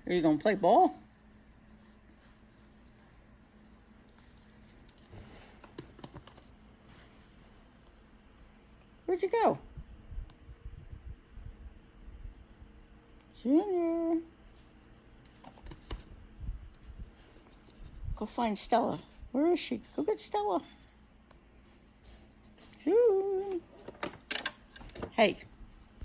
Are you gonna play ball? Where'd you go? Junior. Go find Stella. Where is she? Go get Stella. June. Hey.